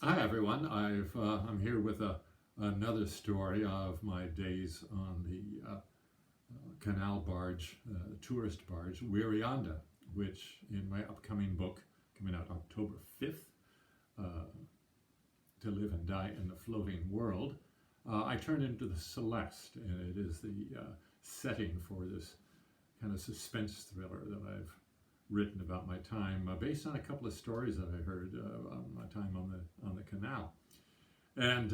Hi everyone. I'm here with another story of my days on the canal barge, tourist barge, Wirianda, which in my upcoming book, coming out October 5th, uh, To Live and Die in the Floating World, I turn into the Celeste, and it is the setting for this kind of suspense thriller that I've written about my time, based on a couple of stories that I heard on my time on the canal. And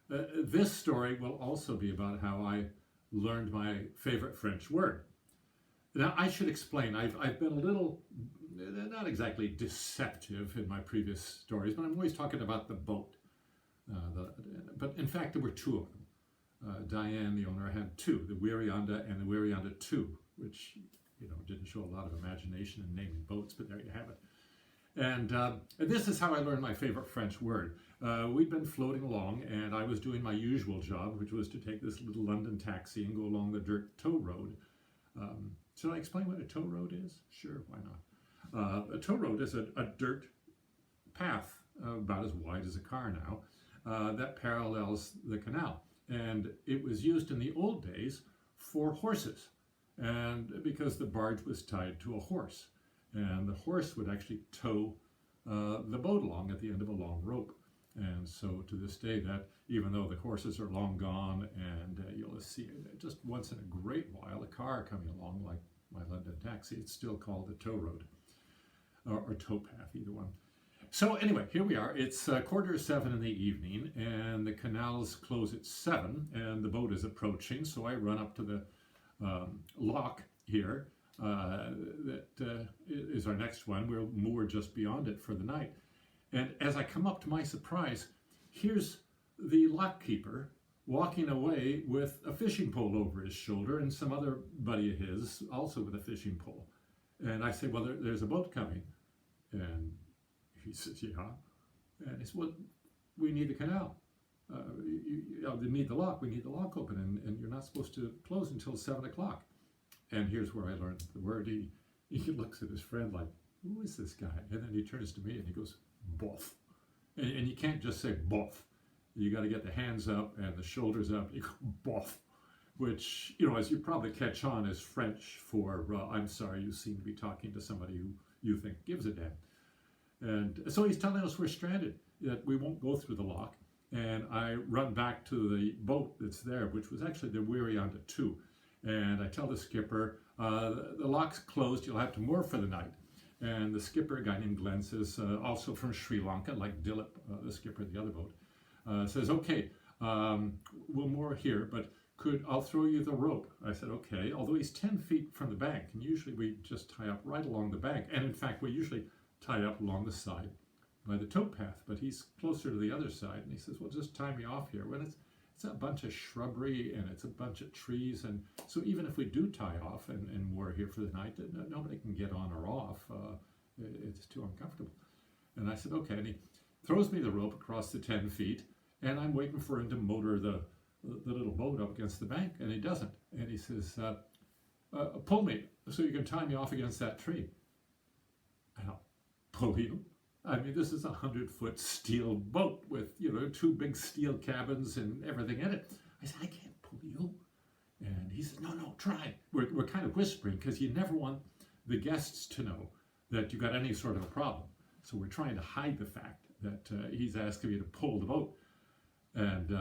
this story will also be about how I learned my favorite French word. Now, I should explain, I've been a little, not exactly deceptive in my previous stories, but I'm always talking about the boat. But in fact, there were two of them. Diane, the owner, had two, the Wirianda and the Wirianda 2, which didn't show a lot of imagination in naming boats, but there you have it. And this is how I learned my favorite French word. We'd been floating along, and I was doing my usual job, which was to take this little London taxi and go along the dirt tow road. Should I explain what a tow road is? Sure, why not? A tow road is a dirt path, about as wide as a car now, that parallels the canal. And it was used in the old days for horses, and because the barge was tied to a horse. And the horse would actually tow the boat along at the end of a long rope. And so to this day, that even though the horses are long gone, and you'll see just once in a great while a car coming along like my London taxi, it's still called a tow road or tow path, either one. So anyway, here we are. It's 6:45 in the evening, and the canals close at 7, and the boat is approaching. So I run up to the lock here. That is our next one. We're moored just beyond it for the night. And as I come up, to my surprise, here's the lock keeper walking away with a fishing pole over his shoulder, and some other buddy of his also with a fishing pole. And I say, well, there's a boat coming. And he says, yeah. And I said, well, we need the canal. We need the lock. We need the lock open, and you're not supposed to close until 7 o'clock. And here's where I learned the word. He looks at his friend like, who is this guy? And then he turns to me and he goes, boff. And you can't just say boff. You got to get the hands up and the shoulders up. You go, boff. Which, as you probably catch on, is French for, I'm sorry, you seem to be talking to somebody who you think gives a damn. And so he's telling us we're stranded, that we won't go through the lock. And I run back to the boat that's there, which was actually the Wirianda 2. And I tell the skipper, the lock's closed, you'll have to moor for the night. And the skipper, a guy named Glenn, says, also from Sri Lanka, like Dilip, the skipper of the other boat, says, okay, we'll moor here, but I'll throw you the rope. I said, okay, although he's 10 feet from the bank, and usually we just tie up right along the bank. And in fact, we usually tie up along the side by the tow path, but he's closer to the other side. And he says, well, just tie me off here. When it's a bunch of shrubbery and it's a bunch of trees, and so even if we do tie off and we're here for the night, nobody can get on or off. It's too uncomfortable. And I said, okay. And he throws me the rope across the 10 feet, and I'm waiting for him to motor the little boat up against the bank, and he doesn't. And he says, pull me so you can tie me off against that tree. And I'll pull you. I mean, this is a 100-foot steel boat with, 2 big steel cabins and everything in it. I said, I can't pull you. And he says, no, try. We're kind of whispering because you never want the guests to know that you got any sort of a problem. So we're trying to hide the fact that he's asking me to pull the boat. And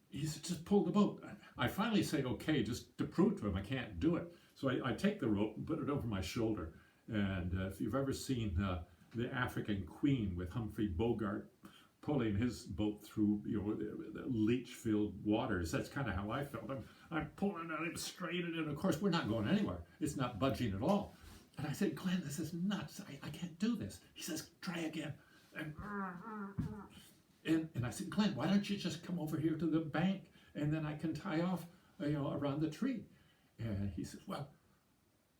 he said, just pull the boat. I finally say, okay, just to prove to him I can't do it. So I take the rope and put it over my shoulder. And if you've ever seen the African Queen with Humphrey Bogart pulling his boat through the leech-filled waters, that's kind of how I felt. I'm pulling at him straight, and of course we're not going anywhere. It's not budging at all. And I said, Glenn, this is nuts. I can't do this. He says, try again. And I said, Glenn, why don't you just come over here to the bank, and then I can tie off around the tree. And he said, well,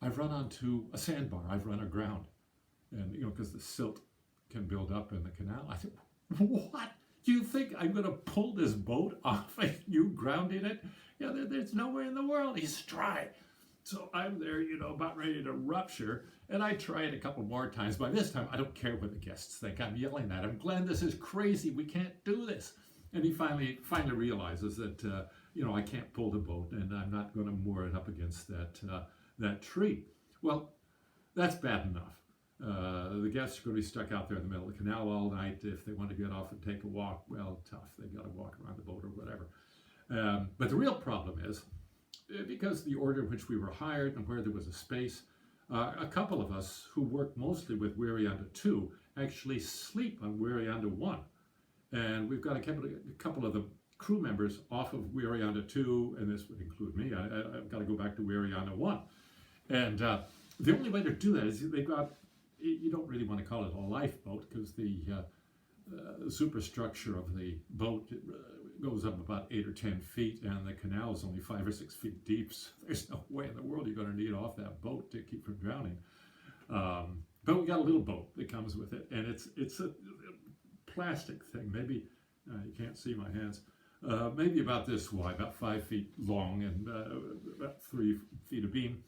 I've run onto a sandbar. I've run aground. And, because the silt can build up in the canal. I said, what? Do you think I'm going to pull this boat off and you grounding it? There's nowhere in the world. He says, try. So I'm there, about ready to rupture, and I try it a couple more times. By this time, I don't care what the guests think. I'm yelling at him, Glenn, this is crazy. We can't do this. And he finally realizes that, I can't pull the boat, and I'm not going to moor it up against that tree. Well, that's bad enough. The guests are going to be stuck out there in the middle of the canal all night. If they want to get off and take a walk, well, tough. They've got to walk around the boat or whatever. But the real problem is, because the order in which we were hired and where there was a space, a couple of us who work mostly with Wirianda 2 actually sleep on Wirianda 1. And we've got a couple of the crew members off of Wirianda 2, and this would include me. I've got to go back to Wirianda 1. And the only way to do that is they've got, you don't really want to call it a lifeboat, because the superstructure of the boat goes up about 8 or 10 feet, and the canal is only 5 or 6 feet deep. So there's no way in the world you're going to need off that boat to keep from drowning. But we got a little boat that comes with it, and it's a plastic thing. Maybe you can't see my hands. Maybe about this wide, about 5 feet long, and about 3 feet of beam.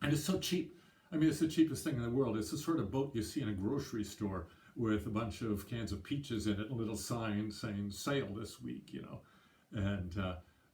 And it's so cheap. I mean, it's the cheapest thing in the world. It's the sort of boat you see in a grocery store with a bunch of cans of peaches in it, and a little sign saying "sail this week," And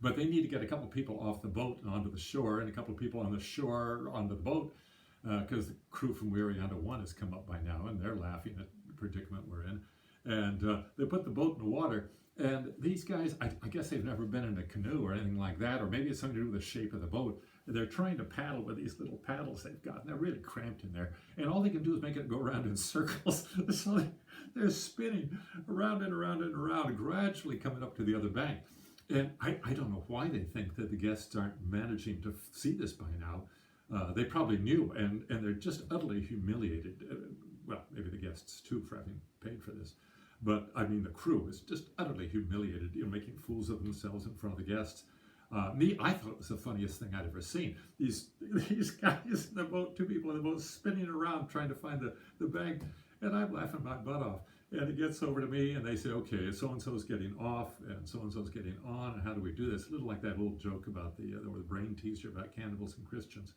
but they need to get a couple people off the boat and onto the shore, and a couple people on the shore onto the boat, because the crew from Wirianda 1 has come up by now, and they're laughing at the predicament we're in. And they put the boat in the water, and these guys, I guess they've never been in a canoe or anything like that, or maybe it's something to do with the shape of the boat. They're trying to paddle with these little paddles they've got, and they're really cramped in there. And all they can do is make it go around in circles. So they're spinning around and around and around, gradually coming up to the other bank. And I don't know why they think that the guests aren't managing to see this by now. They probably knew, and they're just utterly humiliated. Well, maybe the guests too, for having paid for this. But I mean, the crew is just utterly humiliated, making fools of themselves in front of the guests. I thought it was the funniest thing I'd ever seen. These guys in the boat, 2 people in the boat, spinning around trying to find the bank, and I'm laughing my butt off. And it gets over to me, and they say, okay, so-and-so's getting off, and so-and-so's getting on, and how do we do this? A little like that old joke about the brain teaser about cannibals and Christians.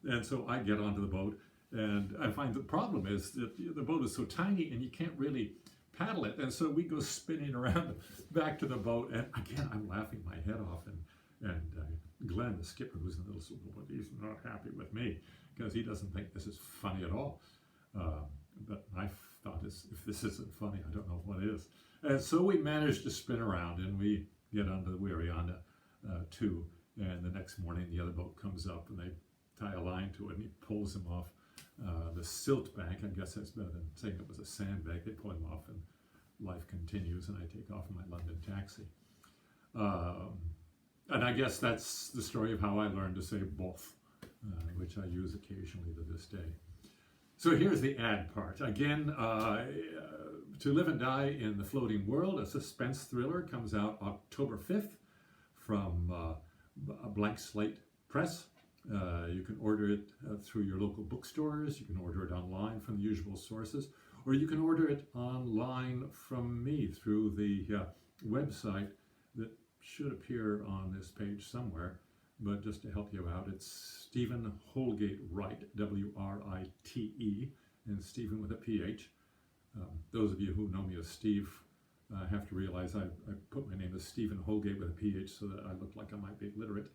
And so I get onto the boat, and I find the problem is that the boat is so tiny, and you can't really paddle it. And so we go spinning around back to the boat, and again, I'm laughing my head off, and Glenn, the skipper, who's in the little boat, he's not happy with me because he doesn't think this is funny at all. But I thought, if this isn't funny, I don't know what is. And so we managed to spin around, and we get onto the Wirianda 2, and the next morning the other boat comes up, and they tie a line to it, and he pulls him off the silt bank. I guess that's better than saying it was a sandbank. They pull him off, and life continues, and I take off in my London taxi. And I guess that's the story of how I learned to say both, which I use occasionally to this day. So here's the ad part. Again, To Live and Die in the Floating World, a suspense thriller, comes out October 5th from Blank Slate Press. You can order it through your local bookstores. You can order it online from the usual sources, or you can order it online from me through the website that should appear on this page somewhere, but just to help you out, it's Stephen Holgate Wright, W-R-I-T-E, and Stephen with a P-H. Those of you who know me as Steve have to realize I put my name as Stephen Holgate with a P-H so that I look like I might be illiterate.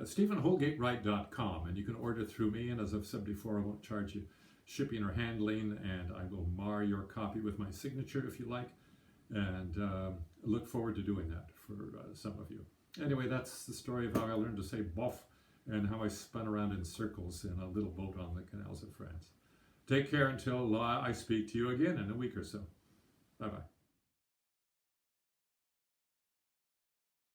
StephenHolgateWright.com, and you can order through me, and as I've said before, I won't charge you shipping or handling, and I will mar your copy with my signature if you like, and look forward to doing that for some of you. Anyway, that's the story of how I learned to say bof and how I spun around in circles in a little boat on the canals of France. Take care until I speak to you again in a week or so. Bye-bye.